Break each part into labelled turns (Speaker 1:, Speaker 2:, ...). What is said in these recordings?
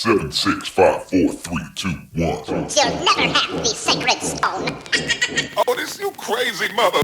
Speaker 1: 7, 6, 5, 4, 3, 2, 1.
Speaker 2: You'll never have the sacred stone.
Speaker 1: Oh, this you crazy mother.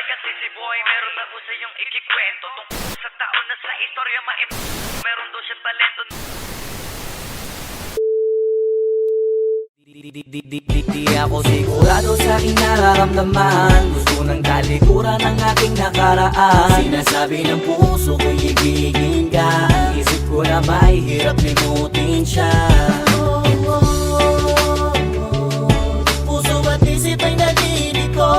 Speaker 3: Kasi si Boy meron ako sa iyong ikikwento tungkol sa taon na sa istorya meron daw siyang talento.
Speaker 4: Di ako sigurado sa aking nararamdaman. Gusto ng talikuran ng aking nakaraan. Sinasabi ng puso ko'y ibigin ka. Isip ko na may hirap limutin siya. Puso at isip ay nalilito.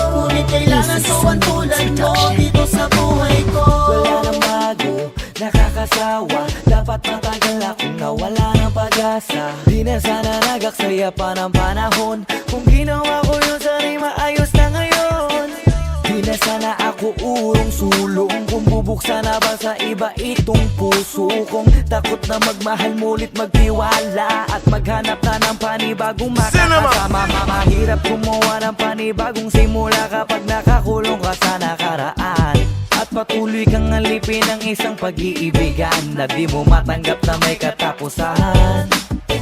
Speaker 4: Ngunit kailangan ko ang tulad mo dito sa buhay ko. Wala nang bago, nakakasawa. Dapat matagal akong nawala ng pag-asa. Di na sana nagaksaya pa ng panahon. Kung ginawa ko yun sana'y maayos na ngayon. Di na sana ako urong sulong. Kung bubuksan na ba sa iba itong puso kong takot na magmahal mulit magtiwala at maghanap na ng panibagong makakasama. Mahirap gumawa ng panibagong simula kapag nakakulong ka sa nakaraan. At patuloy kang alipin ng isang pag-iibigan na di mo matanggap na may katapusan.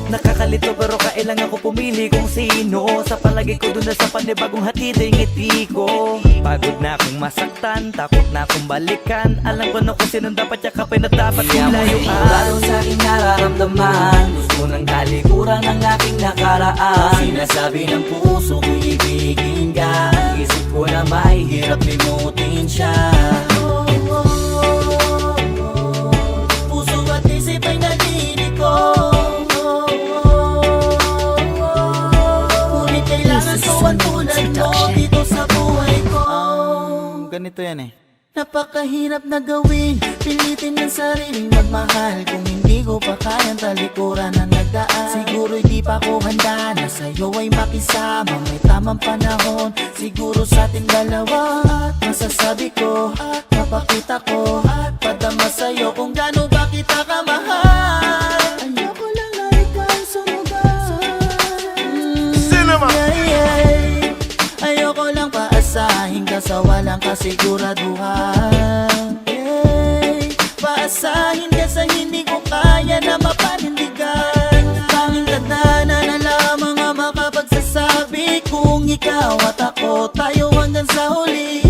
Speaker 4: Nakakalito pero kailangan ko pumili kung sino. Sa palagi ko dun na sa panibagong hatid ay ngiti ko. Pagod na akong masaktan, takot na akong balikan. Alam ko na kung sinong dapat yakapin at dapat kong layuan. Lalo sa aking nararamdaman, gusto ng talikuran ng aking nakaraan. Sinasabi ng puso ko'y ibigin ka. Isip ko na may hirap limutin siya. Puso at isip ay nalilito. Ngunit kailangan ko ang tulad mo dito sa buhay ko.
Speaker 5: Ganito yan eh.
Speaker 4: Napakahirap na gawin, pilitin ng sariling magmahal. Kung hindi ko pa kayang talikuran na nagdaan, siguro hindi pa ko handa na sa'yo ay makisama. May tamang panahon, siguro sa ating dalawa. At masasabi ko, at mapakita ko, at padama sa'yo kung gaano ba kita kamahal. Ayoko lang na ikaw sumugal.
Speaker 1: Cinema!
Speaker 4: Ayoko lang paasahin ka sa walang kasiguraduhan. Paasahin ka sa hindi ko kaya na mapanindigan. Tanging tadhana na lamang ang makapagsasabi kung ikaw at ako tayo hanggang sa huli.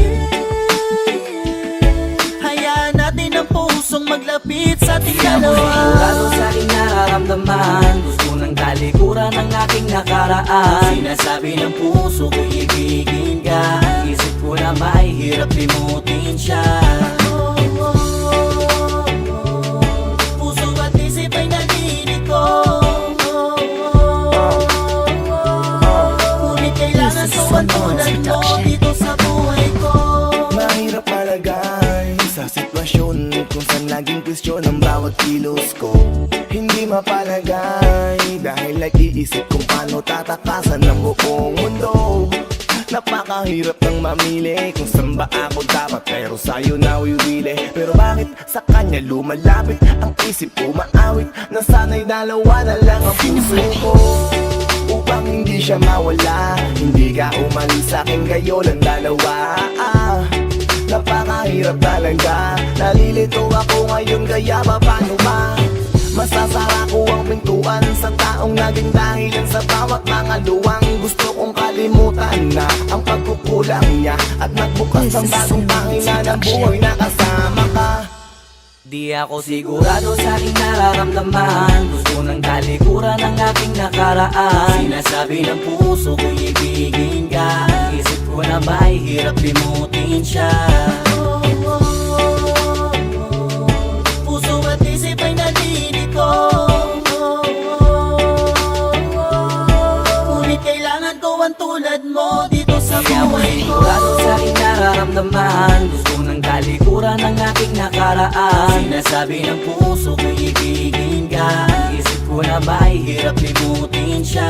Speaker 4: Hayaan natin ang pusong maglapit sa ating dalawa. Sigurado sa aking nararamdaman, gusto ng talikuran ng aking nakaraan. Sinasabi ng puso ko'y ibigin ka. Isip ko na may hirap limutin siya. Puso at isip ay nalilito. Ngunit kailangan ko ang tulad mo dito sa buhay ko.
Speaker 5: Mahirap malagay sa sitwasyon kung saan laging kwestiyon ang bawat kilos ko. Hindi mapalagay dahil nag-iisip kung paano tatakasan ng buong mundo. Napakahirap ng mamili kung saan ba ako dapat, pero sa'yo na wiwili. Pero bakit sa kanya lumalapit ang isip ko maawit na sana'y dalawa na lang ang puso ko. Upang hindi siya mawala, hindi ka umalis sa'kin kayo lang dalawa. Napakahirap talaga, nalilito ako ngayon kaya paano ba? Masasara ko ang pintuan sa taong naging dahilan sa bawat mga luwang. Gusto kong kalimutan na ang pagkukulang niya at magbukas ang bagong pangina ng buhay na kasama ka.
Speaker 4: Di ako sigurado sa aking nararamdaman. Gusto ng talikuran ng aking nakaraan. Sinasabi ng puso ko'y ibigin ka. Isip ko na may hirap limutin siya. Walang tulad mo dito sa buhay ko. Sigurado sa aking nararamdaman, gusto ng talikuran ng aking nakaraan. Sinasabi ng puso ko ibigin ka, ang isip ko na mahihirap limutin siya.